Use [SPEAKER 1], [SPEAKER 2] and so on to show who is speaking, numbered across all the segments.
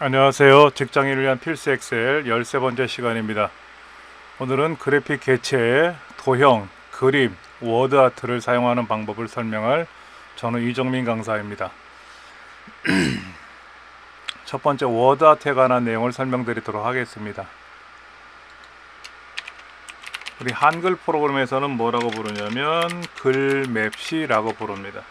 [SPEAKER 1] 안녕하세요. 직장인을 위한 필수 엑셀 13번째 시간입니다. 오늘은 그래픽 개체, 도형, 그림, 워드 아트를 사용하는 방법을 설명할 저는 이정민 강사입니다. 첫 번째 워드 아트에 관한 내용을 설명드리도록 하겠습니다. 우리 한글 프로그램에서는 뭐라고 부르냐면 글맵시라고 부릅니다.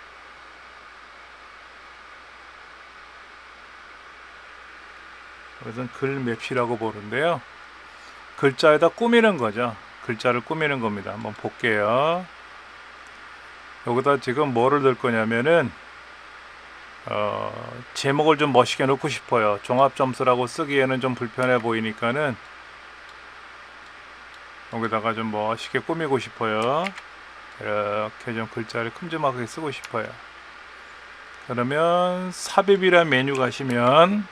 [SPEAKER 1] 그래서 글맵시라고 부르는데요. 글자에다 꾸미는 거죠. 글자를 꾸미는 겁니다. 한번 볼게요. 여기다 지금 뭐를 넣을 거냐면은 제목을 좀 멋있게 넣고 싶어요. 종합점수라고 쓰기에는 좀 불편해 보이니까는 여기다가 좀 멋있게 꾸미고 싶어요. 이렇게 좀 글자를 큼지막하게 쓰고 싶어요. 그러면 삽입이란 메뉴 가시면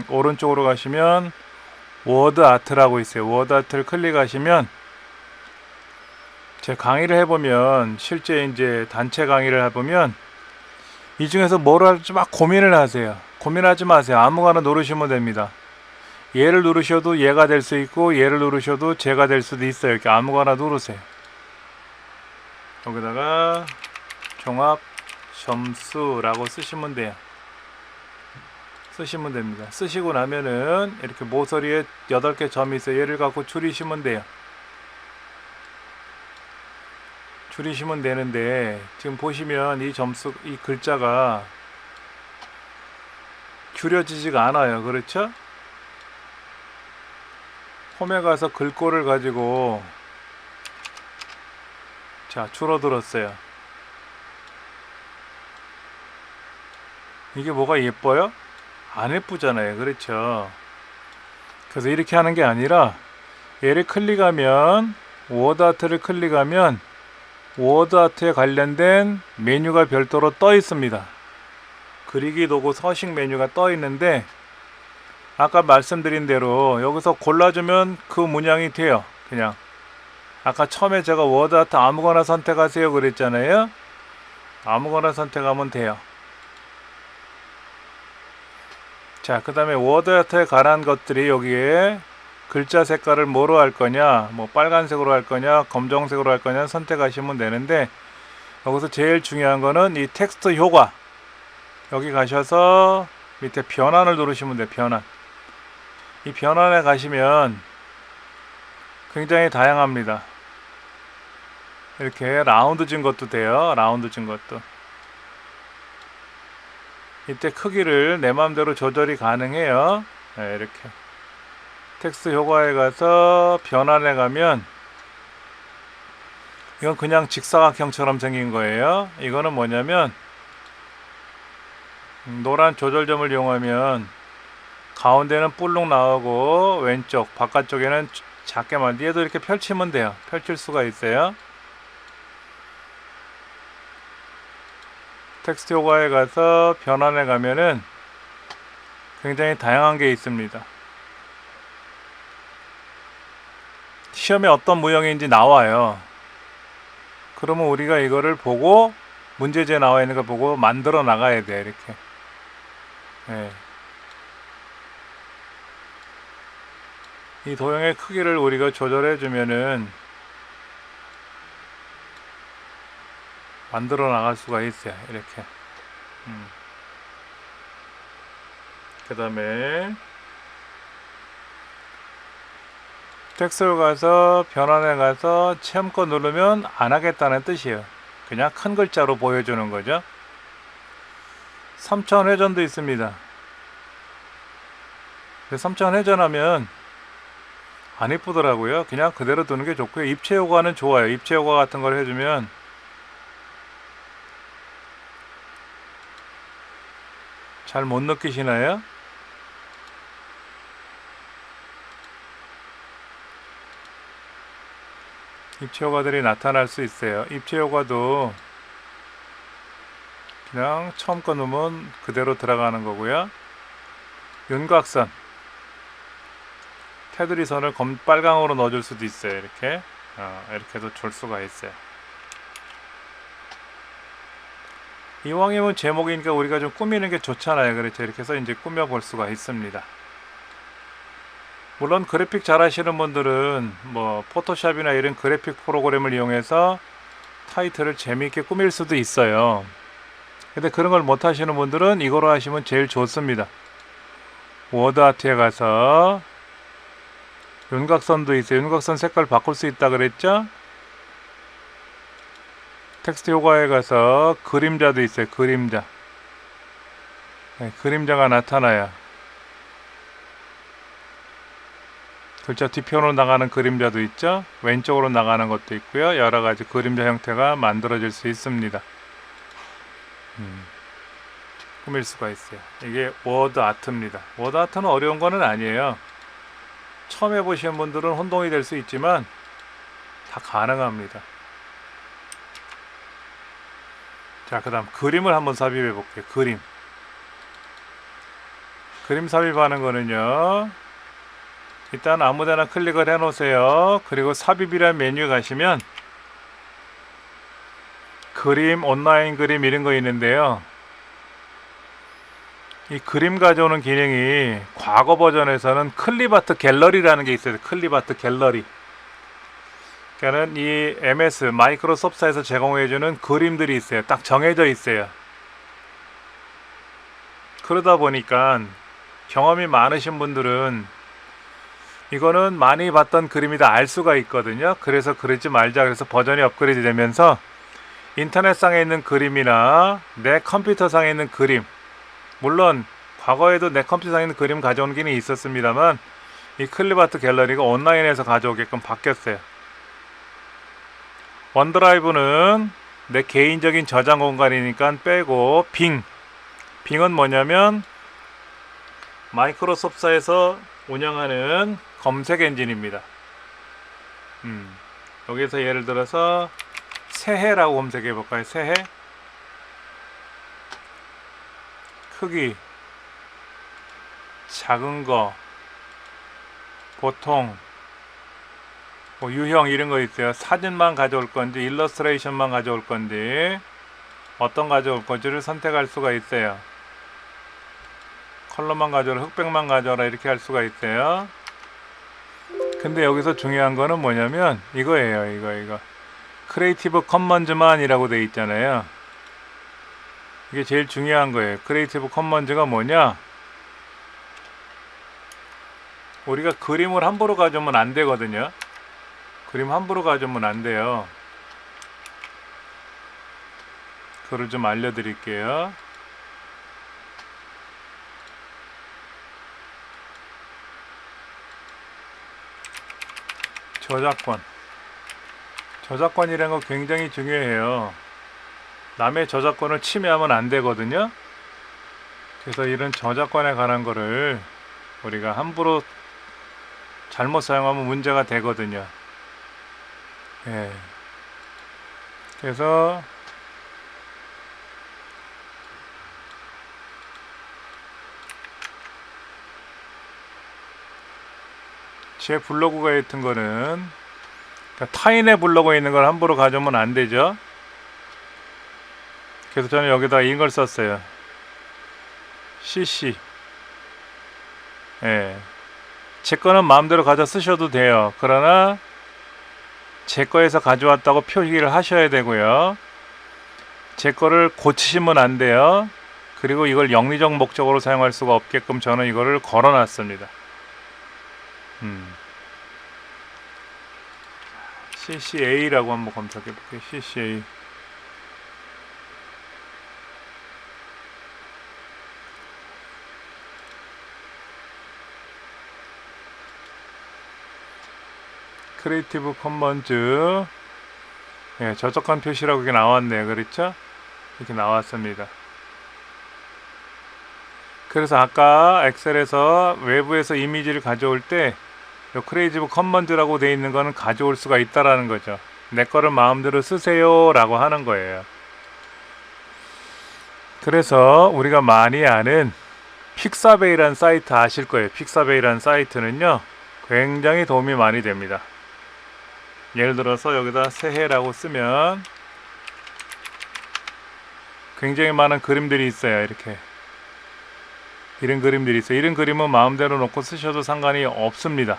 [SPEAKER 1] 오른쪽으로 가시면 워드 아트라고 있어요. 워드 아트를 클릭하시면 제 강의를 해보면, 실제 이제 단체 강의를 해보면 이 중에서 뭘 할지 막 고민을 하세요. 고민하지 마세요. 아무거나 누르시면 됩니다. 얘를 누르셔도 얘가 될 수 있고, 얘를 누르셔도 제가 될 수도 있어요. 이렇게 아무거나 누르세요. 여기다가 종합 점수라고 쓰시면 돼요. 쓰시면 됩니다. 쓰시고 나면은 이렇게 모서리에 8개 점이 있어요. 얘를 갖고 줄이시면 돼요. 줄이시면 되는데, 지금 보시면 이 점수, 이 글자가 줄여지지가 않아요. 그렇죠? 홈에 가서 글꼴을 가지고, 자, 줄어들었어요. 이게 뭐가 예뻐요? 안 예쁘잖아요. 그렇죠? 그래서 이렇게 하는 게 아니라, 얘를 클릭하면, 워드 아트를 클릭하면 워드 아트에 관련된 메뉴가 별도로 떠 있습니다. 그리기 도구 서식 메뉴가 떠 있는데, 아까 말씀드린 대로 여기서 골라주면 그 문양이 돼요. 그냥 아까 처음에 제가 워드 아트 아무거나 선택하세요 그랬잖아요. 아무거나 선택하면 돼요. 자, 그 다음에 워드 아트에 관한 것들이 여기에 글자 색깔을 뭐로 할 거냐, 뭐 빨간색으로 할 거냐, 검정색으로 할 거냐 선택하시면 되는데, 여기서 제일 중요한 거는 이 텍스트 효과. 여기 가셔서 밑에 변환을 누르시면 돼요. 변환. 이 변환에 가시면 굉장히 다양합니다. 이렇게 라운드 진 것도 돼요. 라운드 진 것도. 이때 크기를 내 마음대로 조절이 가능해요. 네, 이렇게 텍스트 효과에 가서 변환에 가면 이건 그냥 직사각형처럼 생긴 거예요. 이거는 뭐냐면 노란 조절점을 이용하면 가운데는 볼록 나오고 왼쪽 바깥쪽에는 작게 만들, 얘도 이렇게 펼치면 돼요. 펼칠 수가 있어요. 텍스트 효과에 가서 변환에 가면은 굉장히 다양한 게 있습니다. 시험에 어떤 모형인지 나와요. 그러면 우리가 이거를 보고, 문제지에 나와 있는 거 보고 만들어 나가야 돼요. 이렇게. 네. 이 도형의 크기를 우리가 조절해 주면은 만들어 나갈 수가 있어요. 이렇게. 그 다음에 텍스트로 가서 변환에 가서 체험권 누르면 안 하겠다는 뜻이에요. 그냥 큰 글자로 보여주는 거죠. 3차원 회전도 있습니다. 3차원 회전하면 안 이쁘더라고요. 그냥 그대로 두는 게 좋고요. 입체 효과는 좋아요. 입체 효과 같은 걸 해주면 잘 못 느끼시나요? 입체 효과들이 나타날 수 있어요. 입체 효과도 그냥 처음 거 넣으면 그대로 들어가는 거고요. 윤곽선, 테두리 선을 빨강으로 넣어줄 수도 있어요. 이렇게 이렇게 해도 줄 수가 있어요. 이왕이면 제목이니까 우리가 좀 꾸미는 게 좋잖아요. 그렇죠. 이렇게 해서 이제 꾸며 볼 수가 있습니다. 물론 그래픽 잘 하시는 분들은 뭐 포토샵이나 이런 그래픽 프로그램을 이용해서 타이틀을 재미있게 꾸밀 수도 있어요. 근데 그런 걸 못 하시는 분들은 이거로 하시면 제일 좋습니다. 워드 아트에 가서 윤곽선도 있어요. 윤곽선 색깔 바꿀 수 있다 그랬죠? 텍스트 효과에 가서 그림자도 있어요. 그림자. 네, 그림자가 나타나요. 글자 뒤편으로 나가는 그림자도 있죠. 왼쪽으로 나가는 것도 있고요. 여러가지 그림자 형태가 만들어질 수 있습니다. 꾸밀 수가 있어요. 이게 워드 아트입니다. 워드 아트는 어려운 거는 아니에요. 처음 해보시는 분들은 혼동이 될 수 있지만 다 가능합니다. 자, 그 다음 그림을 한번 삽입해 볼게요. 그림 삽입하는 거는요, 일단 아무데나 클릭을 해 놓으세요. 그리고 삽입이라는 메뉴에 가시면 그림, 온라인 그림 이런 거 있는데요, 이 그림 가져오는 기능이 과거 버전에서는 클립아트 갤러리라는 게 있어요. 클립아트 갤러리. 그러니까는 이 MS 마이크로소프트에서 제공해주는 그림들이 있어요. 딱 정해져 있어요. 그러다 보니까 경험이 많으신 분들은 이거는 많이 봤던 그림이다 알 수가 있거든요. 그래서 그러지 말자 그래서 버전이 업그레이드 되면서 인터넷상에 있는 그림이나 내 컴퓨터상에 있는 그림, 물론 과거에도 내 컴퓨터상에 있는 그림 가져오는 기능이 있었습니다만 이 클립아트 갤러리가 온라인에서 가져오게끔 바뀌었어요. 원드라이브는 내 개인적인 저장 공간이니까 빼고 빙은 뭐냐면 마이크로소프트에서 운영하는 검색 엔진입니다. 여기서 예를 들어서 새해라고 검색해 볼까요? 새해 크기 작은 거 보통 뭐 유형 이런 거 있어요. 사진만 가져올 건지 일러스트레이션만 가져올 건지 어떤 가져올 건지를 선택할 수가 있어요. 컬러만 가져오라, 흑백만 가져오라 이렇게 할 수가 있어요. 근데 여기서 중요한 거는 뭐냐면 이거예요. 이거 크리에이티브 커먼즈만이라고 돼 있잖아요. 이게 제일 중요한 거예요. 크리에이티브 커먼즈가 뭐냐, 우리가 그림을 함부로 가져오면 안 되거든요. 그림 함부로 가져오면 안 돼요. 그걸 좀 알려드릴게요. 저작권이라는 거 굉장히 중요해요. 남의 저작권을 침해하면 안 되거든요. 그래서 이런 저작권에 관한 거를 우리가 함부로 잘못 사용하면 문제가 되거든요. 예. 그래서 제 블로그가 있던 거는, 그러니까 타인의 블로그에 있는 걸 함부로 가져오면 안 되죠. 그래서 저는 여기다 이걸 썼어요. CC. 예. 제 거는 마음대로 가져 쓰셔도 돼요. 그러나 제 거에서 가져왔다고 표기를 하셔야 되고요. 제 거를 고치시면 안 돼요. 그리고 이걸 영리적 목적으로 사용할 수가 없게끔 저는 이거를 걸어놨습니다. CCA라고 한번 검색해 볼게요. CCA. 크리에이티브 커먼즈. 예, 저작권 표시라고 이게 나왔네요. 그렇죠? 이렇게 나왔습니다. 그래서 아까 엑셀에서 외부에서 이미지를 가져올 때 크리에이티브 커먼즈라고 되어 있는 거는 가져올 수가 있다라는 거죠. 내 거를 마음대로 쓰세요 라고 하는 거예요. 그래서 우리가 많이 아는 픽사베이라는 사이트 아실 거예요. 픽사베이라는 사이트는요 굉장히 도움이 많이 됩니다. 예를 들어서 여기다 새해라고 쓰면 굉장히 많은 그림들이 있어요. 이렇게 이런 그림들이 있어요. 이런 그림은 마음대로 놓고 쓰셔도 상관이 없습니다.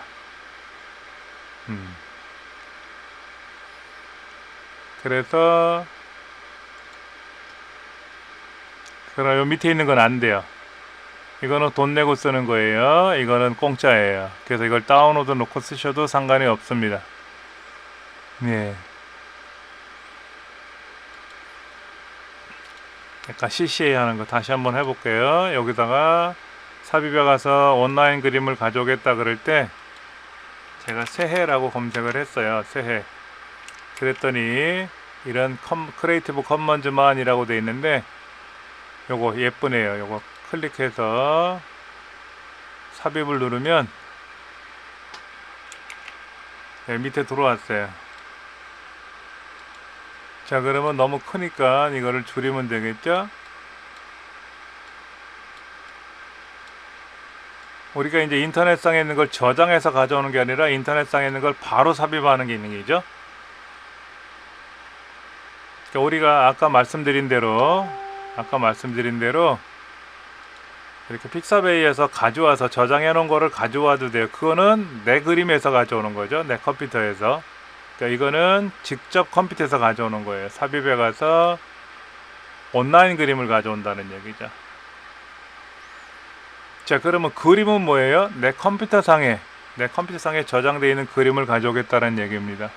[SPEAKER 1] 그래서 요 밑에 있는 건 안 돼요. 이거는 돈 내고 쓰는 거예요. 이거는 공짜예요. 그래서 이걸 다운로드 놓고 쓰셔도 상관이 없습니다. 네. 약간 CCA 하는 거 다시 한번 해볼게요. 여기다가 삽입에 가서 온라인 그림을 가져오겠다 그럴 때 제가 새해라고 검색을 했어요. 새해. 그랬더니 이런 크리에이티브 커먼즈만이라고 돼 있는데 요거 예쁘네요. 요거 클릭해서 삽입을 누르면 밑에 들어왔어요. 자, 그러면 너무 크니까 이거를 줄이면 되겠죠? 우리가 이제 인터넷상에 있는 걸 저장해서 가져오는 게 아니라 인터넷상에 있는 걸 바로 삽입하는 게 있는 게죠. 그러니까 우리가 아까 말씀드린 대로 이렇게 픽사베이에서 가져와서 저장해 놓은 거를 가져와도 돼요. 그거는 내 그림에서 가져오는 거죠. 내 컴퓨터에서. 그러니까 이거는 직접 컴퓨터에서 가져오는 거예요. 삽입에 가서 온라인 그림을 가져온다는 얘기죠. 자, 그러면 그림은 뭐예요? 내 컴퓨터상에 저장되어 있는 그림을 가져오겠다는 얘기입니다.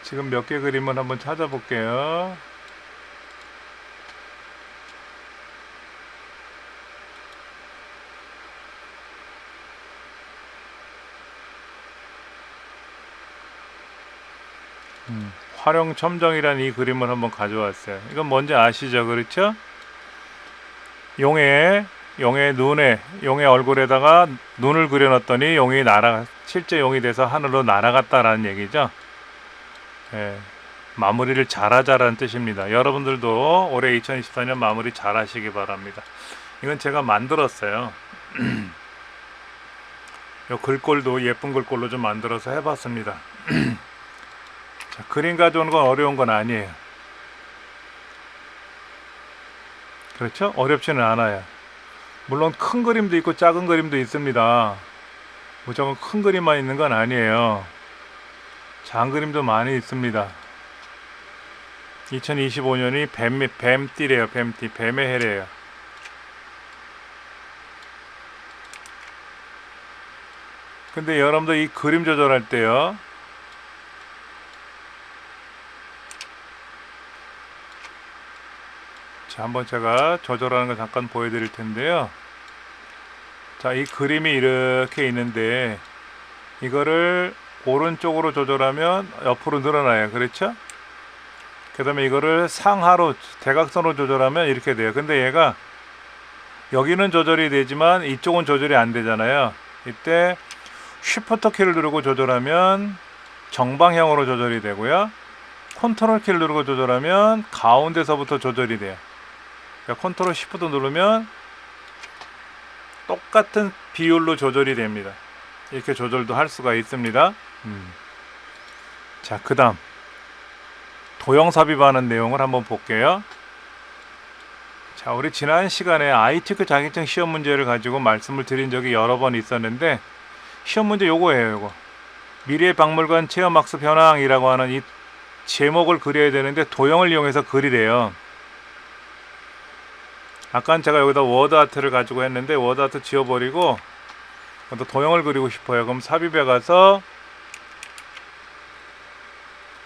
[SPEAKER 1] 지금 몇 개 그림을 한번 찾아볼게요. 활용 첨정이라는 이 그림을 한번 가져왔어요. 이건 뭔지 아시죠? 그렇죠? 용의 얼굴에다가 눈을 그려놨더니 실제 용이 돼서 하늘로 날아갔다라는 얘기죠. 예, 마무리를 잘하자라는 뜻입니다. 여러분들도 올해 2024년 마무리 잘 하시기 바랍니다. 이건 제가 만들었어요. 요 글꼴도 예쁜 글꼴로 좀 만들어서 해봤습니다. 자, 그림 가져오는 건 어려운 건 아니에요. 그렇죠? 어렵지는 않아요. 물론 큰 그림도 있고 작은 그림도 있습니다. 무조건 큰 그림만 있는 건 아니에요. 작은 그림도 많이 있습니다. 2025년이 뱀띠래요. 뱀의 해래요. 근데 여러분들 이 그림 조절할 때요, 자, 한번 제가 조절하는 거 잠깐 보여드릴 텐데요. 자, 이 그림이 이렇게 있는데 이거를 오른쪽으로 조절하면 옆으로 늘어나요. 그렇죠? 그 다음에 이거를 상하로 대각선으로 조절하면 이렇게 돼요. 근데 얘가 여기는 조절이 되지만 이쪽은 조절이 안 되잖아요. 이때 쉬프트 키를 누르고 조절하면 정방향으로 조절이 되고요. 컨트롤 키를 누르고 조절하면 가운데서부터 조절이 돼요. 그러니까 컨트롤 쉬프트 누르면 똑같은 비율로 조절이 됩니다. 이렇게 조절도 할 수가 있습니다. 자, 그 다음 도형 삽입하는 내용을 한번 볼게요. 자, 우리 지난 시간에 ITK 자격증 시험 문제를 가지고 말씀을 드린 적이 여러 번 있었는데 시험 문제 요거예요. 요거 미래 박물관 체험학습 현황이라고 하는 이 제목을 그려야 되는데 도형을 이용해서 그리래요. 아까 제가 여기다 워드 아트를 가지고 했는데 워드 아트 지워버리고 도형을 그리고 싶어요. 그럼 삽입에 가서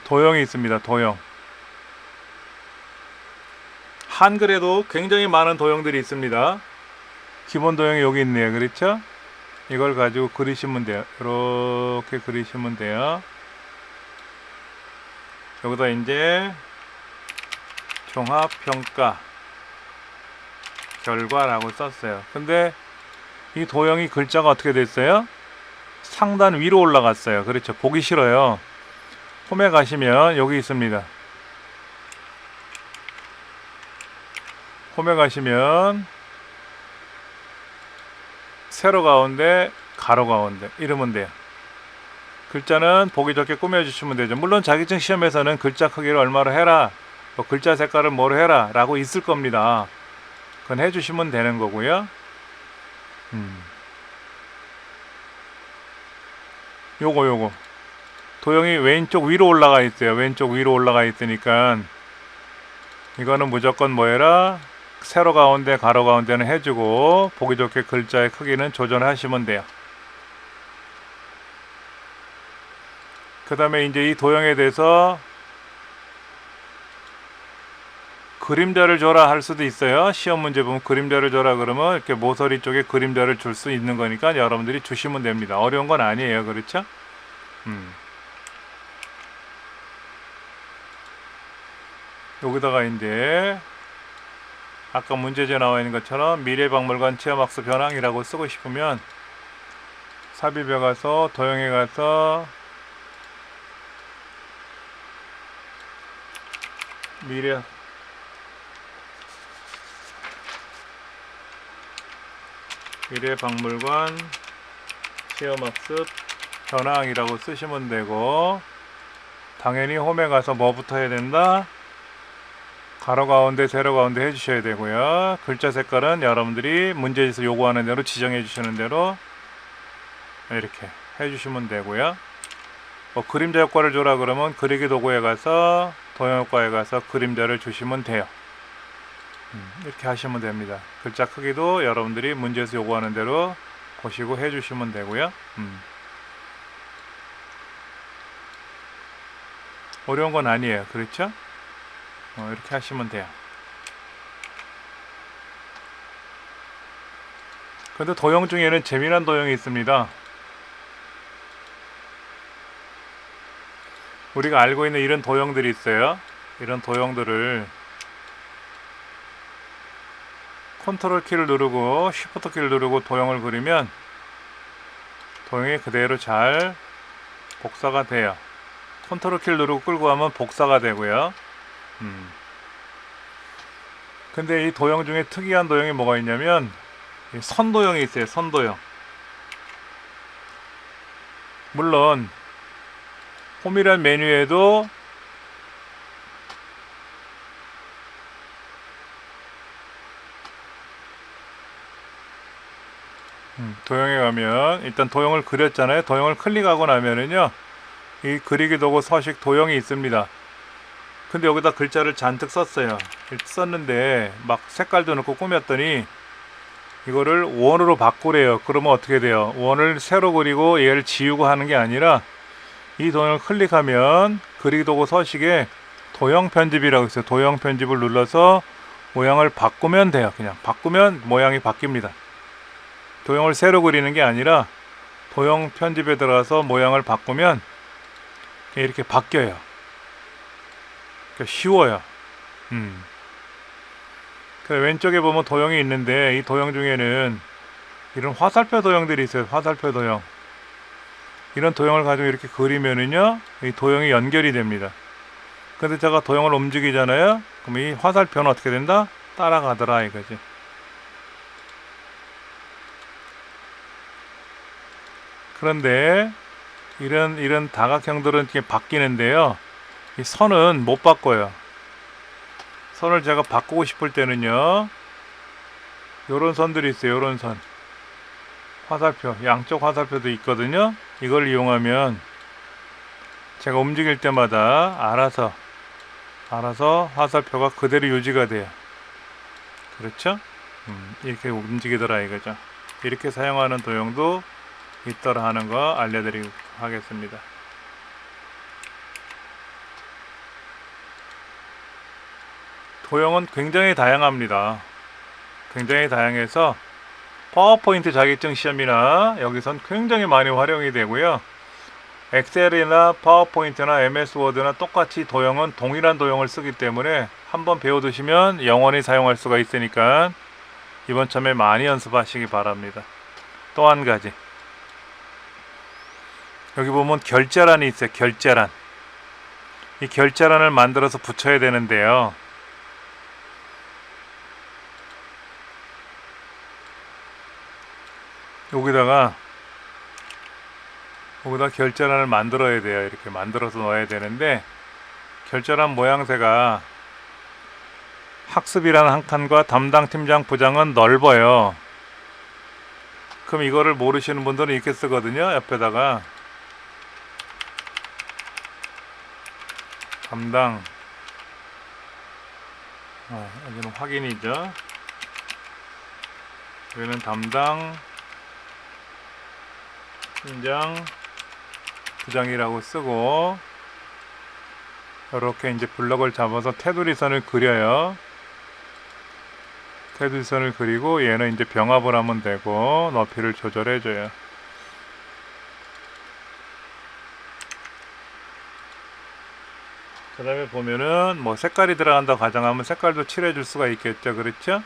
[SPEAKER 1] 도형이 있습니다. 도형. 한글에도 굉장히 많은 도형들이 있습니다. 기본 도형이 여기 있네요. 그렇죠? 이걸 가지고 그리시면 돼요. 이렇게 그리시면 돼요. 여기다 이제 종합평가 결과라고 썼어요. 근데 이 도형이 글자가 어떻게 됐어요? 상단 위로 올라갔어요. 그렇죠? 보기 싫어요. 홈에 가시면 여기 있습니다. 홈에 가시면 세로 가운데 가로 가운데 이러면 돼요. 글자는 보기 좋게 꾸며주시면 되죠. 물론 자격증 시험에서는 글자 크기를 얼마로 해라, 뭐 글자 색깔을 뭐로 해라 라고 있을 겁니다. 그건 해주시면 되는 거고요. 요거 도형이 왼쪽 위로 올라가 있어요. 왼쪽 위로 올라가 있으니까 이거는 무조건 뭐 해라, 세로 가운데 가로 가운데는 해주고 보기 좋게 글자의 크기는 조절하시면 돼요. 그 다음에 이제 이 도형에 대해서 그림자를 줘라 할 수도 있어요. 시험 문제 보면 그림자를 줘라 그러면 이렇게 모서리 쪽에 그림자를 줄 수 있는 거니까 여러분들이 주시면 됩니다. 어려운 건 아니에요. 그렇죠? 여기다가 이제 아까 문제지에 나와 있는 것처럼 미래박물관 체험학습 현황이라고 쓰고 싶으면 삽입에 가서 도형에 가서 미래박물관 체험학습 현황이라고 쓰시면 되고, 당연히 홈에 가서 뭐부터 해야 된다? 가로 가운데 세로 가운데 해주셔야 되고요. 글자 색깔은 여러분들이 문제에서 요구하는 대로 지정해 주시는 대로 이렇게 해주시면 되고요. 뭐 그림자 효과를 줘라 그러면 그리기 도구에 가서 도형 효과에 가서 그림자를 주시면 돼요. 이렇게 하시면 됩니다. 글자 크기도 여러분들이 문제에서 요구하는 대로 보시고 해주시면 되고요. 어려운 건 아니에요. 그렇죠? 이렇게 하시면 돼요. 근데 도형 중에는 재미난 도형이 있습니다. 우리가 알고 있는 이런 도형들이 있어요. 이런 도형들을 컨트롤 키를 누르고 쉬프트 키를 누르고 도형을 그리면 도형이 그대로 잘 복사가 돼요. 컨트롤 키를 누르고 끌고 가면 복사가 되고요. 근데 이 도형 중에 특이한 도형이 뭐가 있냐면 선도형이 있어요. 선도형. 물론 홈이란 메뉴에도 도형에 가면 일단 도형을 그렸잖아요. 도형을 클릭하고 나면은요, 이 그리기 도구 서식 도형이 있습니다. 근데 여기다 글자를 잔뜩 썼어요. 썼는데 막 색깔도 넣고 꾸몄더니 이거를 원으로 바꾸래요. 그러면 어떻게 돼요? 원을 새로 그리고 얘를 지우고 하는 게 아니라 이 도형을 클릭하면 그리기 도구 서식에 도형 편집이라고 있어요. 도형 편집을 눌러서 모양을 바꾸면 돼요. 그냥 바꾸면 모양이 바뀝니다. 도형을 새로 그리는 게 아니라 도형 편집에 들어가서 모양을 바꾸면 이렇게 바뀌어요. 그러니까 쉬워요. 왼쪽에 보면 도형이 있는데 이 도형 중에는 이런 화살표 도형들이 있어요. 화살표 도형. 이런 도형을 가지고 이렇게 그리면은요, 이 도형이 연결이 됩니다. 근데 제가 도형을 움직이잖아요. 그럼 이 화살표는 어떻게 된다? 따라가더라 이거지. 그런데 이런 다각형들은 이렇게 바뀌는데요. 이 선은 못 바꿔요. 선을 제가 바꾸고 싶을 때는요, 요런 선들이 있어요. 요런 선. 화살표, 양쪽 화살표도 있거든요. 이걸 이용하면 제가 움직일 때마다 알아서 화살표가 그대로 유지가 돼요. 그렇죠? 이렇게 움직이더라 이거죠. 이렇게 사용하는 도형도 있더라 하는 거 알려드리고 하겠습니다. 도형은 굉장히 다양합니다. 굉장히 다양해서 파워포인트 자격증 시험이나 여기선 굉장히 많이 활용이 되고요. 엑셀이나 파워포인트나 MS 워드나 똑같이 도형은 동일한 도형을 쓰기 때문에 한번 배워두시면 영원히 사용할 수가 있으니까 이번 참에 많이 연습하시기 바랍니다. 또 한 가지, 여기 보면 결자란이 있어요. 결자란. 이 결자란을 만들어서 붙여야 되는데요, 여기다가 거기다 결제란을 만들어야 돼요. 이렇게 만들어서 넣어야 되는데, 결제란 모양새가 학습이라는 한 칸과 담당 팀장 부장은 넓어요. 그럼 이거를 모르시는 분들은 이렇게 쓰거든요. 옆에다가 담당, 여기는 확인이죠. 여기는 담당 팀장 부장이라고 쓰고, 이렇게 이제 블럭을 잡아서 테두리 선을 그려요. 테두리 선을 그리고 얘는 이제 병합을 하면 되고, 높이를 조절해 줘요. 그 다음에 보면은 뭐 색깔이 들어간다고 가정하면 색깔도 칠해 줄 수가 있겠죠. 그렇죠?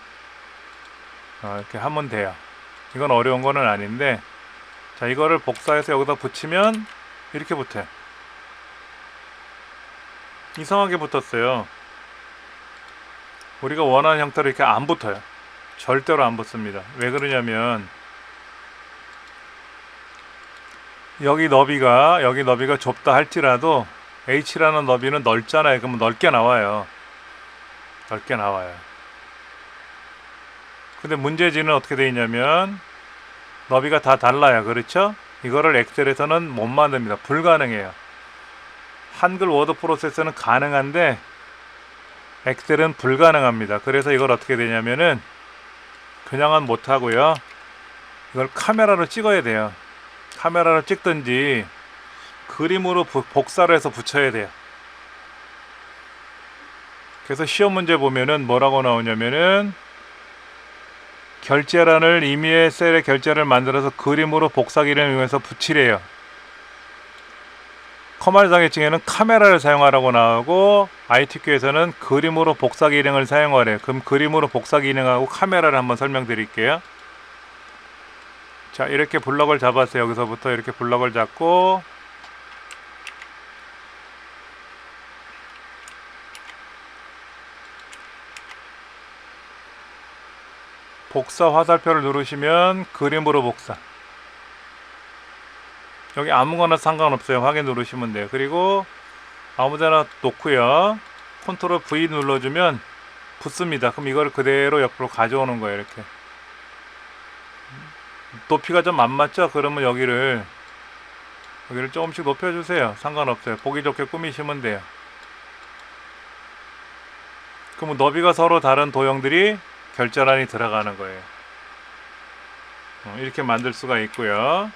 [SPEAKER 1] 이렇게 하면 돼요. 이건 어려운 거는 아닌데, 자, 이거를 복사해서 여기다 붙이면 이렇게 붙어요. 이상하게 붙었어요. 우리가 원하는 형태로 이렇게 안 붙어요. 절대로 안 붙습니다. 왜 그러냐면 여기 너비가 좁다 할지라도 H라는 너비는 넓잖아요. 그러면 넓게 나와요. 넓게 나와요. 근데 문제지는 어떻게 되어 있냐면 너비가 다 달라요. 그렇죠? 이거를 엑셀에서는 못 만듭니다. 불가능해요. 한글 워드 프로세서는 가능한데 엑셀은 불가능합니다. 그래서 이걸 어떻게 되냐면은 그냥은 못하고요. 이걸 카메라로 찍어야 돼요. 카메라로 찍든지 그림으로 복사를 해서 붙여야 돼요. 그래서 시험 문제 보면은 뭐라고 나오냐면은 결제란을 임의의 셀에 결제를 만들어서 그림으로 복사 기능을 이용해서 붙이래요. 커말 자격증에는 카메라를 사용하라고 나오고 ITQ에서는 그림으로 복사 기능을 사용하래요. 그럼 그림으로 복사 기능하고 카메라를 한번 설명드릴게요. 자, 이렇게 블럭을 잡았어요. 여기서부터 이렇게 블럭을 잡고 복사 화살표를 누르시면 그림으로 복사. 여기 아무거나 상관없어요. 확인 누르시면 돼요. 그리고 아무데나 놓고요. 컨트롤 V 눌러주면 붙습니다. 그럼 이걸 그대로 옆으로 가져오는 거예요. 이렇게 높이가 좀 안 맞죠? 그러면 여기를 조금씩 높여주세요. 상관없어요. 보기 좋게 꾸미시면 돼요. 그러면 너비가 서로 다른 도형들이 결제란이 들어가는 거예요. 이렇게 만들 수가 있고요.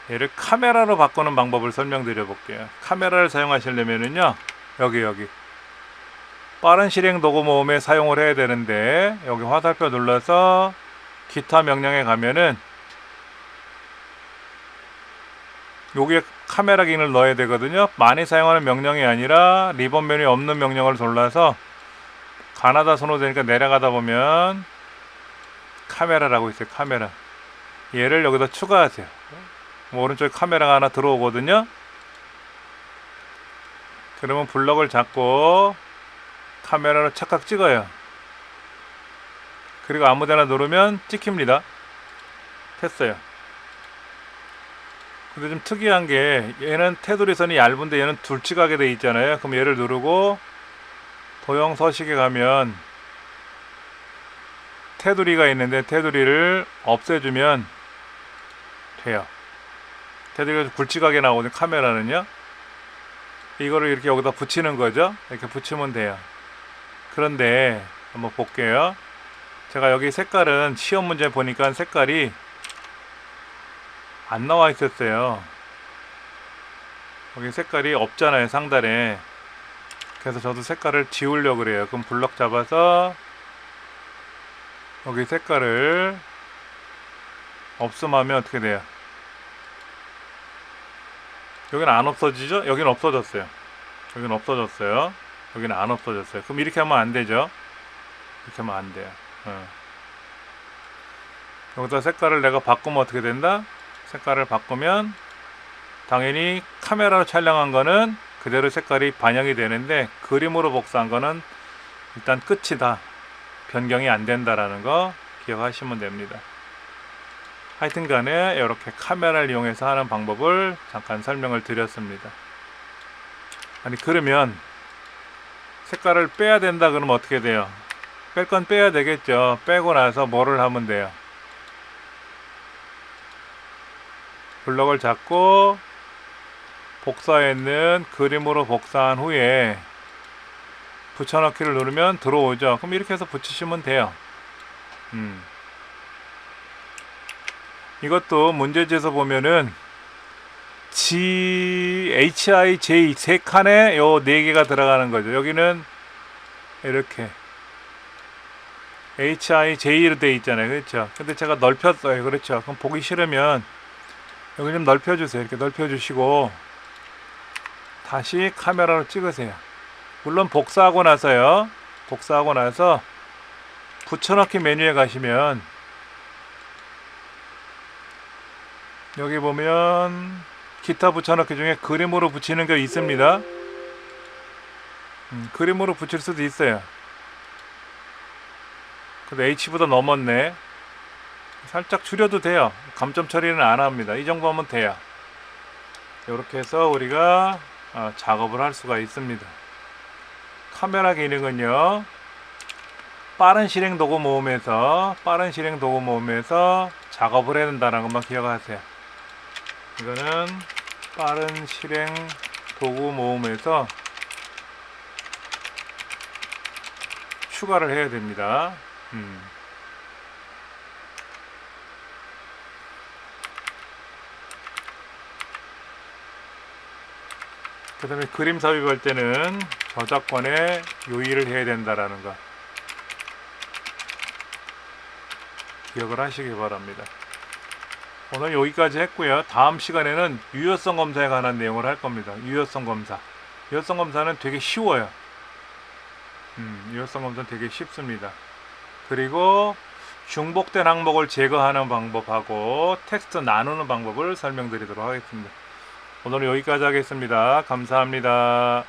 [SPEAKER 1] 얘를 카메라로 바꾸는 방법을 설명드려 볼게요. 카메라를 사용하시려면은요, 여기 빠른 실행 도구 모음에 사용을 해야 되는데, 여기 화살표 눌러서 기타 명령에 가면은 여기에 카메라 기능을 넣어야 되거든요. 많이 사용하는 명령이 아니라 리본 메뉴 없는 명령을 골라서 가나다 선호되니까 내려가다 보면 카메라라고 있어요. 카메라. 얘를 여기다 추가하세요. 오른쪽에 카메라가 하나 들어오거든요. 그러면 블럭을 잡고 카메라로 착각 찍어요. 그리고 아무데나 누르면 찍힙니다. 됐어요. 근데 좀 특이한 게 얘는 테두리선이 얇은데 얘는 둘치가게 돼 있잖아요. 그럼 얘를 누르고 도형 서식에 가면 테두리가 있는데 테두리를 없애주면 돼요. 테두리가 굵직하게 나오는 카메라는요, 이거를 이렇게 여기다 붙이는 거죠. 이렇게 붙이면 돼요. 그런데 한번 볼게요. 제가 여기 색깔은 시험 문제 보니까 색깔이 안 나와 있었어요. 여기 색깔이 없잖아요, 상단에. 그래서 저도 색깔을 지우려고 그래요. 그럼 블럭 잡아서 여기 색깔을 없음하면 어떻게 돼요? 여기는 안 없어지죠? 여기는 없어졌어요. 여기는 없어졌어요. 여기는 안 없어졌어요. 그럼 이렇게 하면 안 되죠? 이렇게 하면 안 돼요. 여기다 색깔을 내가 바꾸면 어떻게 된다? 색깔을 바꾸면 당연히 카메라로 촬영한 거는 그대로 색깔이 반영이 되는데 그림으로 복사한 거는 일단 끝이다. 변경이 안 된다라는 거 기억하시면 됩니다. 하여튼 간에 이렇게 카메라를 이용해서 하는 방법을 잠깐 설명을 드렸습니다. 아니 그러면 색깔을 빼야 된다 그러면 어떻게 돼요? 뺄 건 빼야 되겠죠. 빼고 나서 뭐를 하면 돼요? 블럭을 잡고 복사했는 그림으로 복사한 후에 붙여넣기를 누르면 들어오죠. 그럼 이렇게 해서 붙이시면 돼요. 이것도 문제지에서 보면은 HIJ 세 칸에 요 네 개가 들어가는 거죠. 여기는 이렇게 HIJ로 되어 있잖아요. 그렇죠? 근데 제가 넓혔어요. 그렇죠? 그럼 보기 싫으면 여기 좀 넓혀주세요. 이렇게 넓혀주시고 다시 카메라로 찍으세요. 물론 복사하고 나서요. 복사하고 나서 붙여넣기 메뉴에 가시면 여기 보면 기타 붙여넣기 중에 그림으로 붙이는 게 있습니다. 그림으로 붙일 수도 있어요. 근데 H보다 넘었네. 살짝 줄여도 돼요. 감점 처리는 안 합니다. 이 정도 하면 돼요. 이렇게 해서 우리가 작업을 할 수가 있습니다. 카메라 기능은요, 빠른 실행 도구 모음에서 작업을 해야 된다는 것만 기억하세요. 이거는 빠른 실행 도구 모음에서 추가를 해야 됩니다. 그 다음에 그림 삽입할 때는 저작권에 유의를 해야 된다라는 거 기억을 하시기 바랍니다. 오늘 여기까지 했고요. 다음 시간에는 유효성 검사에 관한 내용을 할 겁니다. 유효성 검사. 유효성 검사는 되게 쉬워요. 유효성 검사는 되게 쉽습니다. 그리고 중복된 항목을 제거하는 방법하고 텍스트 나누는 방법을 설명드리도록 하겠습니다. 오늘 여기까지 하겠습니다. 감사합니다.